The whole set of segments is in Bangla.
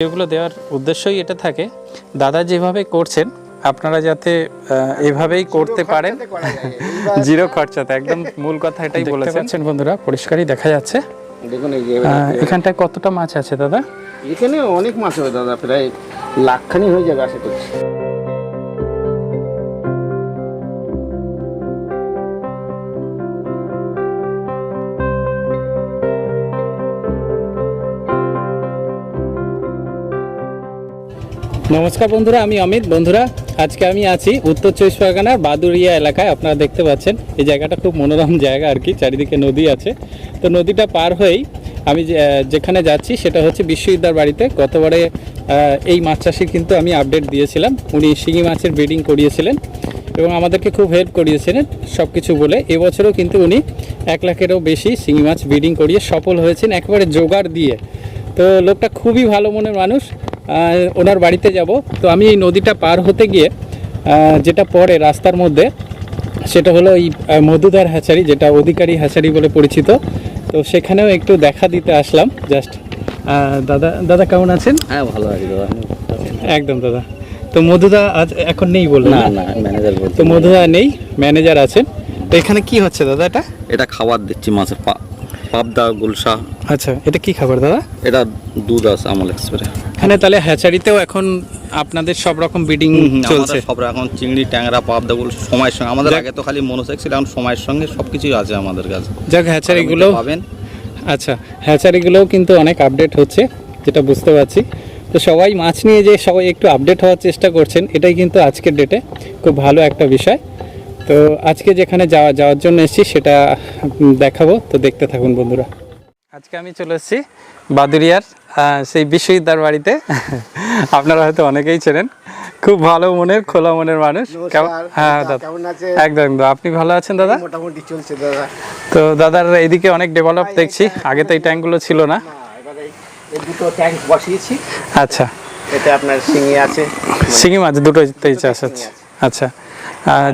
এগুলো দেওয়ার উদ্দেশ্যই এটা থাকে, দাদা যেভাবে করছেন আপনারা যাতে এভাবেই করতে পারেন, জিরো খরচাতে। একদম মূল কথা এটাই বলেছেন বন্ধুরা, পরিষ্কারই দেখা যাচ্ছে। দেখুন এখানটায় কতটা মাছ আছে দাদা? এখানে অনেক মাছ হবে দাদা, প্রায় লাখখানি হয়ে যাবে আশা করছি। নমস্কার বন্ধুরা, আমি অমিত। বন্ধুরা, আজকে আমি আছি উত্তর চব্বিশ পরগনার বাদুড়িয়া এলাকায়। আপনারা দেখতে পাচ্ছেন এই জায়গাটা খুব মনোরম জায়গা আর কি, চারিদিকে নদী আছে। তো নদীটা পার হয়েই আমি যেখানে যাচ্ছি সেটা হচ্ছে বিশ্বজিৎদার বাড়িতে। গতবারে এই মাছ চাষির কিন্তু আমি আপডেট দিয়েছিলাম, উনি শিঙি মাছের ব্রিডিং করিয়েছিলেন এবং আমাদেরকে খুব হেল্প করিয়েছিলেন সব কিছু বলে। এবছরও কিন্তু উনি 1 লাখেরও বেশি শিঙি মাছ ব্রিডিং করিয়ে সফল হয়েছেন, একেবারে জোগাড় দিয়ে। তো লোকটা খুবই ভালো মনের মানুষ। ওনার বাড়িতে যাব। তো আমি এই নদীটা পার হতে গিয়ে যেটা পড়ে রাস্তার মধ্যে সেটা হলো এই মধুদার হ্যাচারি, যেটা অধিকারী হ্যাচারি বলে পরিচিত। তো সেখানেও একটু দেখা দিতে আসলাম জাস্ট। দাদা কেমন আছেন? হ্যাঁ, ভালো আছি দাদা। একদম দাদা। তো মধুদা আজ এখন নেই বললেন? না, ম্যানেজার বলতে। তো মধুদা নেই, ম্যানেজার আছেন। তো এখানে কি হচ্ছে দাদা? এটা খাবার দিচ্ছি, মাছের পাবদা, গুলশা। আচ্ছা, এটা কি খাবার দাদা? এটা দুধ আছে আমল এক্সপ্রে। এখানে তাহলে হ্যাচারিতেও এখন আপনাদের সব রকম ব্রিডিং চলছে? সব রকম চিংড়ি, ট্যাংরা, পাবদা গুলো সময়ের সঙ্গে। আমাদের আগে তো খালি মনোসেক্স ছিল, এখন সময়ের সঙ্গে সবকিছুই আছে আমাদের কাছে। যাক, হ্যাচারিগুলো পাবেন। আচ্ছা, হ্যাচারিগুলোও কিন্তু অনেক আপডেট হচ্ছে, যেটা বুঝতে পারছি। তো সবাই মাছ নিয়ে যে সবাই একটু আপডেট হওয়ার চেষ্টা করছেন, এটাই কিন্তু আজকের ডেটে খুব ভালো একটা বিষয়। তো আজকে যেখানে যাওয়ার জন্য এসেছি সেটা দেখাবো, তো দেখতে থাকুন বন্ধুরা। আজকে আমি চলে এসেছি বাদুড়িয়ার সেই বিশ্বজিৎদার বাড়িতে। আপনারা হয়তো অনেকেই চেনেন, খুব ভালো মনের, খোলা মনের মানুষ। হ্যাঁ দাদা, একদম। আপনি ভালো আছেন দাদা? মোটামুটি চলছে দাদা। তো দাদার এইদিকে অনেক ডেভেলপ দেখছি, আগে তো এই ট্যাঙ্কগুলো ছিল না। এই দুটো ট্যাঙ্ক বসিয়েছি। আচ্ছা, এটা আপনার শিঙি আছে, শিঙি মাছ দুটোই চাষ হচ্ছে। আচ্ছা,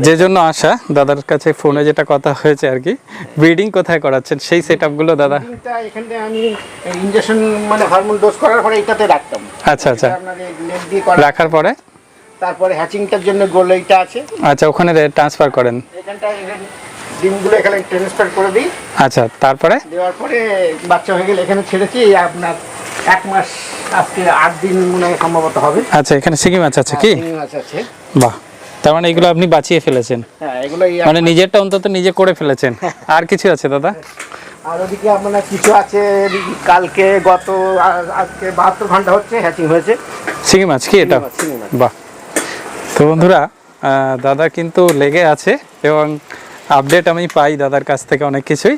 যে জন্য আসা দাদার কাছে ফোনে যেটা কথা হয়েছে আর কি, ব্রিডিং কোথায় করাচ্ছেন সেই সেটআপগুলো দাদা? এখানে আমি ইনজেকশন মানে হরমোন ডোজ করার পরে এটাতে রাখতাম। আচ্ছা, নেট দিয়ে রাখার পরে তারপরে হ্যাচিংটার জন্য গোল এইটা আছে। আচ্ছা, ওখানে ট্রান্সফার করেন? এখানটা ডিমগুলো এখানে ট্রান্সফার করে দিই। আচ্ছা, তারপরে দেওয়ার পরে বাচ্চা হয়ে গেলে এখানে ছেড়েছি। আপনার 1 মাস, আজকে 8 দিন মনে হয় সম্ভবত হবে। আচ্ছা, এখানে শিঙি মাছ আছে কি? শিঙি মাছ আছে। বাহ, তার মানে এগুলো আপনি বাঁচিয়ে ফেলেছেন? হ্যাঁ, এগুলো মানে নিজেরটা অন্তত নিজে করে ফেলেছেন। আর কিছু আছে দাদা? আর ওদিকে আপনার কিছু আছে। কালকে আজকে 72 ঘন্টা হচ্ছে হ্যাচিং হয়েছে শিঙি মাছ কি এটা? বাহ। তো বন্ধুরা, দাদা কিন্তু লেগে আছে এবং আপডেট আমি পাই দাদার কাছ থেকে অনেক কিছুই।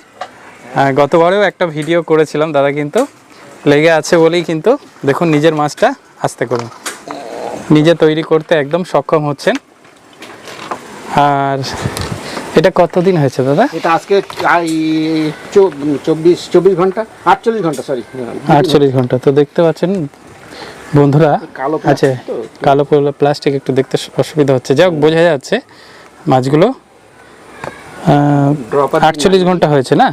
গতবারেও একটা ভিডিও করেছিলাম, দাদা কিন্তু লেগে আছে বলেই কিন্তু দেখুন নিজের মাছটা আস্তে করুন নিজে তৈরি করতে একদম সক্ষম হচ্ছেন। আর এটা কতদিন হয়েছে দাদা? এটা আজকে 24 ঘন্টা 48 ঘন্টা, সরি 48 ঘন্টা। তো দেখতে পাচ্ছেন বন্ধুরা, আচ্ছা, কালো প্লাস্টিক একটু দেখতে অসুবিধা হচ্ছে, যাই হোক বোঝা যাচ্ছে মাছগুলো 48 ঘন্টা হয়েছে না?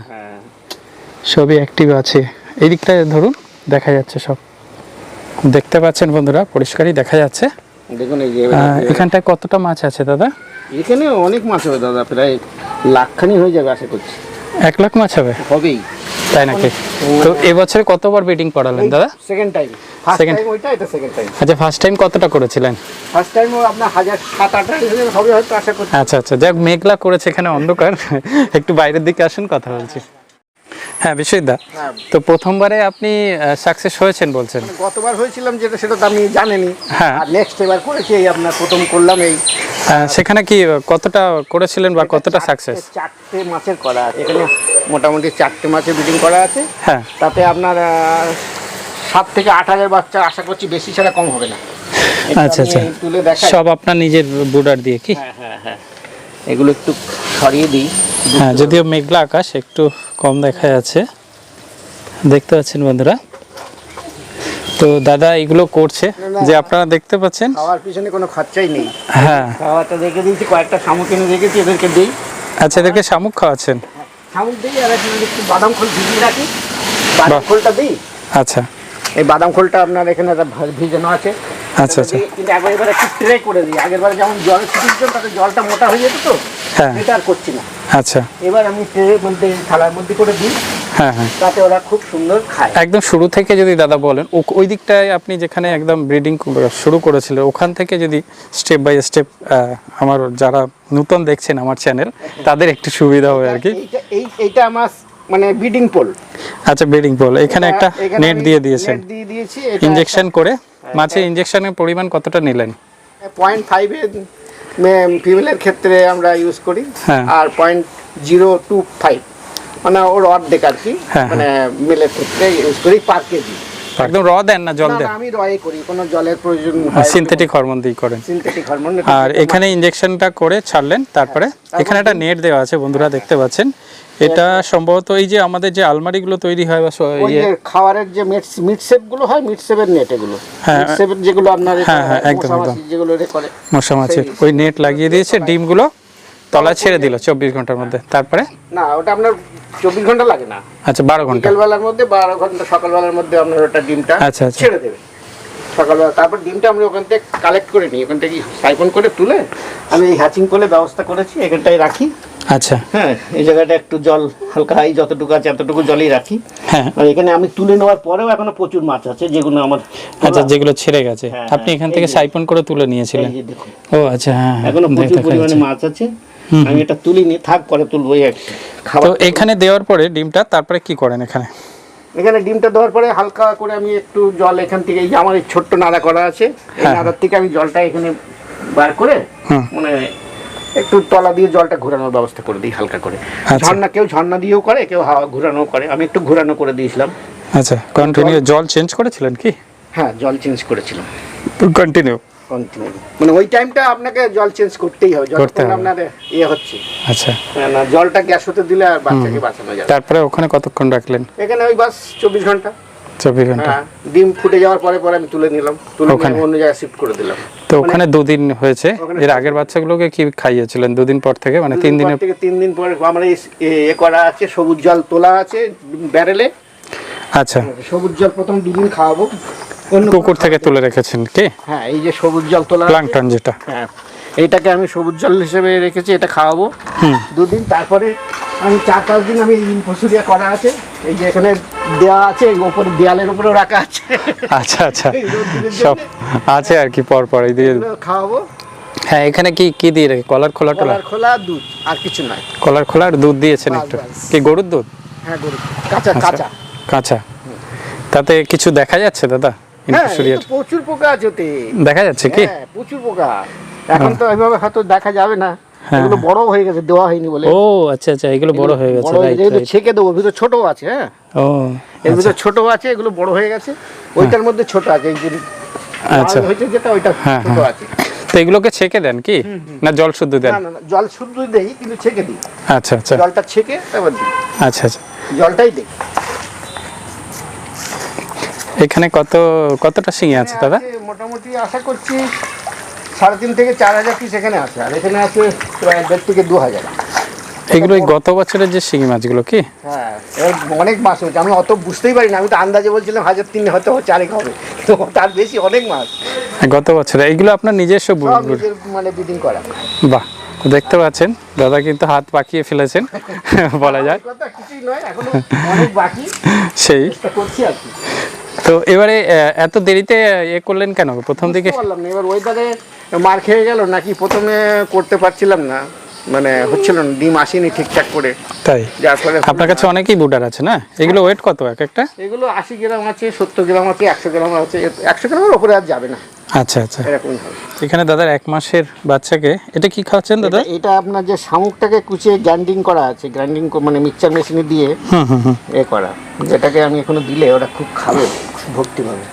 সবই অ্যাক্টিভ আছে। এই দিকটায় ধরুন, দেখা যাচ্ছে সব, দেখতে পাচ্ছেন বন্ধুরা, পরিষ্কারই দেখা যাচ্ছে। দেখুন এখানটায় কতটা মাছ আছে দাদা? এখানে অনেক মাছ হবে দাদা, প্রায় লাখখানি হয়ে যাবে আশা করছি। 1 লাখ মাছ হবেই, তাই নাকি? তো এবছরে কতবার ব্রিডিং করালেন দাদা? Second time. ফার্স্ট টাইম ওইটা, এটা সেকেন্ড টাইম। আচ্ছা, ফার্স্ট টাইম কতটা করেছিলেন? ফার্স্ট টাইম আপনার 7-8 হবে হয়তো আশা করছি। আচ্ছা, যাক, মেঘলা করেছে, এখানে অন্ধকার। একটু বাইরের দিকে আসুন, কথা বলছি। হ্যাঁ বিশ্বজিৎদা, তো প্রথমবারে আপনি সাকসেস হয়েছেন বলছেন? গতবার হয়েছিলাম যেটা, সেটা তো আপনি জানেনই। হ্যাঁ, আর নেক্সট এবার করেছি, এই আপনার প্রথম করলাম। এই সেখানে কি কতটা করেছিলেন বা কতটা সাকসেস? 4টে মাছের করা আছে এখানে, মোটামুটি 4টে মাছের ব্রিডিং করা আছে। হ্যাঁ, তাতে আপনার 7 থেকে 8 হাজার বাচ্চা আশা করছি, বেশি ছাড়া কম হবে না। আচ্ছা, তুলে দেখা সব আপনার নিজের বুডার দিয়ে কি? হ্যাঁ, এগুলো একটু সরিয়ে দিই। হ্যাঁ, যদিও মেঘলা আকাশ, একটু কম দেখা যাচ্ছে, দেখতে পাচ্ছেন বন্ধুরা। তো দাদা এগুলো করছে যে আপনারা দেখতে পাচ্ছেন, খাওয়ার পিছনে কোনো খরচাই নেই। হ্যাঁ, খাওয়াটা রেখে দিয়েছি, কয়েকটা শামুক এনে রেখেছি, এদেরকে দিই। আচ্ছা, এদেরকে শামুক খাওয়াচ্ছেন? শামুক দিই, আর একটু বাদাম খোল ভিজিয়ে রাখি, বাদাম খোলটা দিই। আচ্ছা, এই বাদাম খোলটা আপনার এখানে ভিজানো আছে। আচ্ছা আচ্ছা। কিন্তু এবার একটু ট্রে করে দিই, আগেরবার যেমন জল ছিটিয়েছিলাম তাতে জলটা মোটা হয়ে যেত, তো হ্যাঁ এটা আর করছি না। আচ্ছা, এবার আমি ট্রের মধ্যে থালার মধ্যে করে দিই, হ্যাঁ হ্যাঁ, তাতে ওরা খুব সুন্দর খায়। একদম শুরু থেকে যদি দাদা বলেন ওই দিকটায় আপনি যেখানে একদম ব্রিডিং শুরু করেছিলেন ওখান থেকে যদি স্টেপ বাই স্টেপ আমার যারা নতুন দেখছেন আমার চ্যানেল তাদের একটু সুবিধা হবে আর কি। এইটা আমার মানে ব্রিডিং পোল। আচ্ছা, ব্রিডিং পোল, এখানে একটা নেট দিয়ে দিয়েছেন, নেট দিয়ে দিয়েছি ইনজেকশন করে। মাছের ইনজেকশনের পরিমাণ কতটা নিলেন? 0.5 এর ফিমেলের ক্ষেত্রে আমরা ইউজ করি, হ্যাঁ। আর 0.025 মানে ওর অর্ধেক আর কি, মানে মেলের ক্ষেত্রে ইউজ করি পার কেজি। একদম র দেন না জল দেন? আমি রয়ে করি, কোনো জলের প্রয়োজন হয় সিনথেটিক হরমোন দিয়ে করেন? Synthetic hormone. আর এখানে ইনজেকশনটা করে ছাড়লেন, তারপরে এখানে একটা নেট দেওয়া আছে বন্ধুরা দেখতে পাচ্ছেন। এটা সম্ভবত এই যে আমাদের যে আলমারিগুলো তৈরি হয় বা খাবারের যে মিট শেপ গুলো হয়, মিট শেপের নেট এগুলো, মিট শেপের যেগুলো আপনার একদম একদম যেগুলো করে মশা মাছির ওই নেট লাগিয়ে দিয়েছে, ডিমগুলো তলায় ছেড়ে দিল 24 ঘন্টার মধ্যে। তারপরে না, ওটা আপনার 24 ঘন্টা লাগে না, আচ্ছা 12 ঘন্টা, বিকালবেলার মধ্যে 12 ঘন্টা, সকালবেলার মধ্যে আপনার ওটা ডিমটা ছেড়ে দেবে সকালবেলা। তারপর ডিমটা আমি ওখান থেকে কালেক্ট করে নিই, ওখান থেকে সাইফন করে তুলে আমি এই হ্যাচিং করে ব্যবস্থা করেছি, এখানটায় রাখি। আচ্ছা, হ্যাঁ, এই জায়গাটা একটু জল হালকা হাই যতটুকু আছে এতটুকু জলই রাখি। হ্যাঁ, আর এখানে আমি তুলে নেওয়ার পরেও এখনো প্রচুর মাছ আছে যেগুলো আমার, আচ্ছা, যেগুলো ছেড়ে গেছে আপনি এখান থেকে সাইফন করে তুলে নিয়েছিলেন? ও আচ্ছা, হ্যাঁ, এখনো প্রচুর পরিমাণে মাছ আছে, আমি এটা তুলিনি, থাক পরে তুলবো। তো এখানে দেওয়ার পরে ডিমটা তারপরে কি করেন? এখানে ডিমটা দেওয়ার পরে হালকা করে আমি একটু জল এখান থেকে, এই যে আমার এই ছোট্ট নাড়া করা আছে, এই নাড়ার থেকে আমি জলটা এখানে বার করে মানে একটু তলা দিয়ে জলটা ঘোরানোর ব্যবস্থা করে দিই হালকা করে। কেউ ঝর্ণা দিয়েও করে, কেউ হাওয়া ঘোরানো করে, আমি একটু ঘোরানো করে দিয়েছিলাম। আচ্ছা, কন্টিনিউ জল চেঞ্জ করেছিলেন কি? হ্যাঁ, জল চেঞ্জ করেছিলাম কন্টিনিউ, মানে ওই টাইমটা আপনাকে জল চেঞ্জ করতেই হবে, যতক্ষণ আপনার হচ্ছে। আচ্ছা, না জলটা গ্যাস হতে দিলে আর বাচ্চাকে বাঁচানো যাবে। তারপরে ওখানে কতক্ষণ রাখলেন? এখানে ওই বাস 24 ঘন্টা। 24 ঘন্টা। ডিম ফুটে যাওয়ার পরে আমি তুলে নিলাম, তুলে অন্য জায়গায় শিফট করে দিলাম। তো ওখানে 2 দিন হয়েছে। এর আগের বাচ্চাগুলোকে কি খাইয়েছিলেন 2 দিন পর থেকে, মানে 3 দিনের থেকে? 3 দিন পরে আমরা করা আছে, সবুজ জল তোলা আছে ব্যারেলে। আচ্ছা, সবুজ জল প্রথম 2 দিন খাওয়াবো, পুকুর থেকে তুলে রেখেছেন কি? হ্যাঁ, এই যে সবুজ জল তোলা প্লাঙ্কটন যেটা, হ্যাঁ, এইটাকে আমি সবুজ জল হিসেবে রেখেছি, এটা খাওয়াবো 2 দিন। তারপরে আমি 4-5 দিন আমি পশুরিয়া করা আছে, এই যে এখানে দেওয়া আছে, উপরে দেয়ালের উপরেও রাখা আছে। আচ্ছা আচ্ছা, সব আছে আর কি পর পর এই দিয়ে খাওয়াবো। হ্যাঁ, এখানে কি কি দিয়ে রেখে? কলার খোলা, খোলা দুধ, আর কিছু নাই। কলার খোলা আর দুধ দিয়েছেন একটু? কি গরুর দুধ? হ্যাঁ, গরুর কাঁচা কাঁচা কাঁচা। তাতে কিছু দেখা যাচ্ছে দাদা? প্রচুর পোকা আছে ওতে, দেখা যাচ্ছে কি? প্রচুর পোকা। এখন তো এইভাবে হয়তো দেখা যাবে না, এগুলো বড় হয়ে গেছে, দেওয়া হয়নি বলে। ও আচ্ছা আচ্ছা, এগুলো বড় হয়ে গেছে, রাইট। ছেকে দেবো, ভিতরে ছোট আছে। হ্যাঁ, ও এর ভিতরে ছোট আছে, এগুলো বড় হয়ে গেছে, ওইটার মধ্যে ছোট আছে। এই যে আচ্ছা হয়েছে যেটা, ওইটা ছোট আছে। তো এগুলোকে ছেকে দেন কি, না জল শুদ্ধ দেন? না, জল শুদ্ধ দেই, কিন্তু ছেকে দিই। আচ্ছা আচ্ছা, জলটা ছেকে তারপর দিই। আচ্ছা আচ্ছা, জলটাই দিই। এখানে কতটা শিঙি আছে দাদা? মোটামুটি আশা করছি 3.5 থেকে 4,000 পিস এখানে আছে, আর এখানে আছে প্রায় 1.5 থেকে 2,000। এগুলো গত বছরের যে শিঙি মাছগুলো কি? হ্যাঁ, অনেক মাছ হয়েছে, আমি অত বুঝতেই পারি না, আমি তো আন্দাজে বলছিলাম 1,300 হয়তো 4 হবে, তো তার বেশি অনেক মাছ গত বছরে। এইগুলো আপনার নিজস্ব মানে ব্রিডিং করা? বাহ, দেখতে পাচ্ছেন দাদা কিন্তু হাত পাকিয়ে ফেলেছেন বলা যায়। কিছুই নয়, এখনো অনেক বাকি, সেই করছি আর কি। তো এবারে এত দেরিতে করলেন কেন প্রথম দিকে? বললাম না, এবার ওয়েদারে মার খেয়ে গেল নাকি, প্রথমে করতে পারছিলাম না, মানে হচ্ছিল না, ডিম আসেনি ঠিকঠাক করে। তাই? যার ফলে আপনার কাছে অনেকই বুডার আছে না? এগুলো ওয়েট কত একটা? এগুলো 80 গ্রাম আছে, 70 গ্রাম আছে, 100 গ্রাম আছে। 100 গ্রামের উপরে আর যাবে না। আচ্ছা আচ্ছা, এখানে দাদার 1 মাসের বাচ্চাকে এটা কি খাওয়াচ্ছেন দাদা? এটা আপনার যে শামুকটাকে কুচিয়ে গ্রাইন্ডিং করা আছে, গ্রাইন্ডিং মানে মিক্সচার মেশিনে দিয়ে করা, যেটাকে আমি এখনো দিলে ওরা খুব খাবে, ভক্তি পাবে।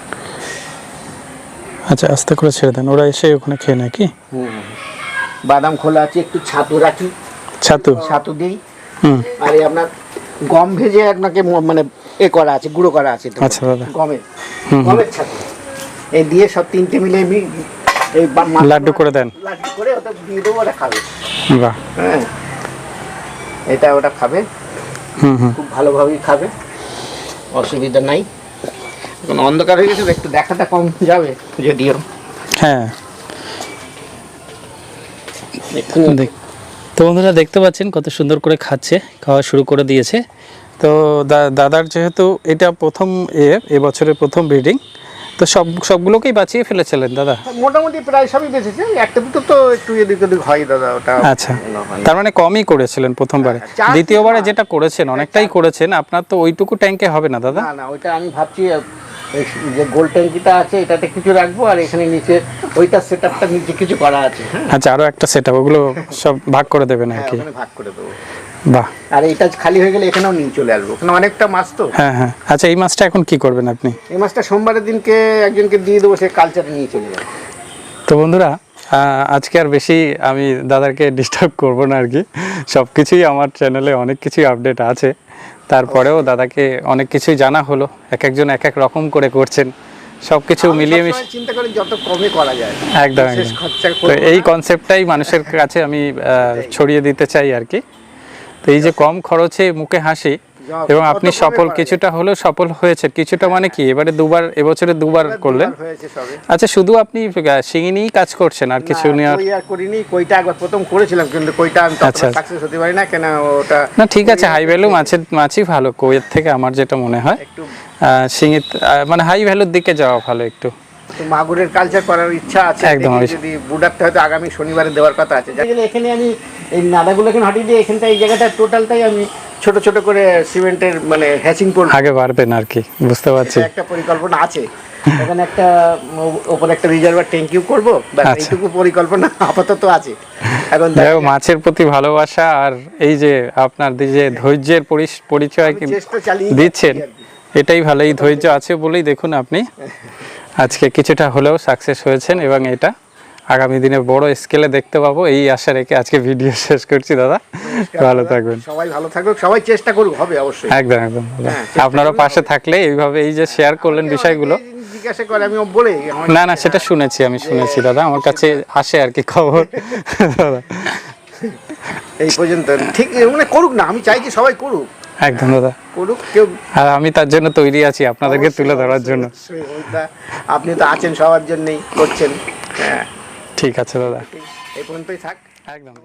আচ্ছা, আস্তে করে ছেড়ে দেন, ওরা এসে ওখানে খেয়ে নেয় কি? বাদাম খোলা আছে, একটু ছাতু রাখি, ছাতু দিই। আর এই আপনার গম ভেজে আপনাকে মানে করা আছে, গুঁড়ো করা আছে। আচ্ছা দাদা, গমের ছাতু এই দিয়ে সব 3টে মিলে এই লাড্ডু করে দেন, লাড্ডু করে ওটা দিয়ে দেবো, ওটা খাবে। বাহ, হ্যাঁ, এটা ওটা খাবে, খুব ভালোভাবেই খাবে, অসুবিধা নাই। এখন অন্ধকার হয়ে গেছে, একটু দেখাটা কম যাবে যদিও। হ্যাঁ, তো বন্ধুরা দেখতে পাচ্ছেন কত সুন্দর করে খাচ্ছে, খাওয়া শুরু করে দিয়েছে। তো দাদার যেহেতু এটা প্রথম এবছরের প্রথম ব্রিডিং, তো সবগুলোকেই বাঁচিয়ে ফেলেছিলেন দাদা? মোটামুটি প্রায় সবই বেঁচেছে, একটা দুটো তো একটু এদিক ওদিক হয় দাদা, ওটা। আচ্ছা, তার মানে কমই করেছিলেন প্রথমবারে। দ্বিতীয়বারে যেটা করেছেন অনেকটাই করেছেন, আপনার তো ওইটুকু ট্যাঙ্কে হবে না দাদা? না, ওইটা আমি ভাবছি যে গোল ট্যাঙ্কিটা আছে এটাতে কিছু রাখবো, আর এখানে নিচে ওইটা সেটআপটা নিচে কিছু করা আছে। আচ্ছা, আরো একটা সেটআপ, ওগুলো সব ভাগ করে দেবেন আর কি? ওখানে ভাগ করে দেবো। বাহ। আর এটা খালি হয়ে গেলে এখানেও নিয়ে চলে আসবো, ওখানে অনেকটা মাছ তো। হ্যাঁ হ্যাঁ। আচ্ছা, এই মাছটা এখন কি করবেন আপনি? এই মাছটা সোমবারের দিনকে একজনকে দিয়ে দেবো, সে কালচারে নিয়ে চলে যাবে। তো বন্ধুরা, আজকে আর বেশি আমি দাদাকে ডিস্টার্ব করব না আর কি। সব কিছুই আমার চ্যানেলে অনেক কিছুই আপডেট আছে, তারপরেও দাদাকে অনেক কিছুই জানা হলো। এক একজন এক এক রকম করে করছেন, সব কিছু মিলিয়ে মিশিয়ে চিন্তা করি যত কমে করা যায়। একদম একদম। তো এই কনসেপ্টটাই মানুষের কাছে আমি ছড়িয়ে দিতে চাই আর কি। তো এই যে কম খরচে মুখে হাসি, এবং আপনি সফল কিছুটা হলেও সফল হয়েছে, কিছুটা মানে কি এবারে এবছরে দুবার করলেন। আচ্ছা, শুধু আপনি শিঙি নিয়েই কাজ করছেন, আর কিছু নিয়ে? আর করিনি, কইটা একবার প্রথম করেছিলাম, কিন্তু কইটা আমি সাকসেস হতে পারি না কেন, ওটা না ঠিক আছে। হাই ভ্যালু মাছই ভালো কইয়ের থেকে, আমার যেটা মনে হয় শিঙি মানে হাই ভ্যালুর দিকে যাওয়া ভালো একটু। মাগুরের কালচার করার ইচ্ছা আছে, একদম। যদি বুডারটা হয়তো আগামী শনিবারে দেওয়ার কথা আছে। এখানে আমি এই নাদাগুলো এখানে হাঁটিয়ে দিয়ে এখানটা এই জায়গাটা টোটালটাই আমি ছোট ছোট করে সিমেন্টের মানে হ্যাচিং করব। আগে পারবেন আর কি, বুঝতে পারছি। একটা পরিকল্পনা আছে, এখানে একটা ওপরে একটা রিজার্ভার ট্যাঙ্কিও করব, এইটুকু পরিকল্পনা আপাতত আছে। এখন দেখো, মাছের প্রতি ভালোবাসা আর এই যে আপনার যে ধৈর্যের পরিচয় দিচ্ছেন, এটাই ভালো। এই ধৈর্য আছে বলেই দেখুন আপনি আজকে কিছুটা হলেও সাকসেস হয়েছেন, এবং এটা আগামী দিনে বড় স্কেলে দেখতে পাবো, এই আশা রেখে আজকে ভিডিও শেষ করছি দাদা। ভালো থাকবেন, সবাই ভালো থাকুক, সবাই চেষ্টা করুক, হবে অবশ্যই। একদম একদম। আপনারা পাশে থাকলে এইভাবে এই যে শেয়ার করলেন বিষয়গুলো, জিজ্ঞাসা করে আমি বলে। না না, সেটা আমি শুনেছি দাদা, আমার কাছে আসে আর কি খবর দাদা। এই পর্যন্ত ঠিক মানে করুক না, আমি চাইছি সবাই করুক। একদম দাদা, করুক কেউ, আর আমি তার জন্য তৈরি আছি আপনাদেরকে তুলে ধরার জন্য। আপনি তো আছেন সবার জন্যই, করছেন। হ্যাঁ, ঠিক আছে দাদা, এই পর্যন্তই থাক। একদম।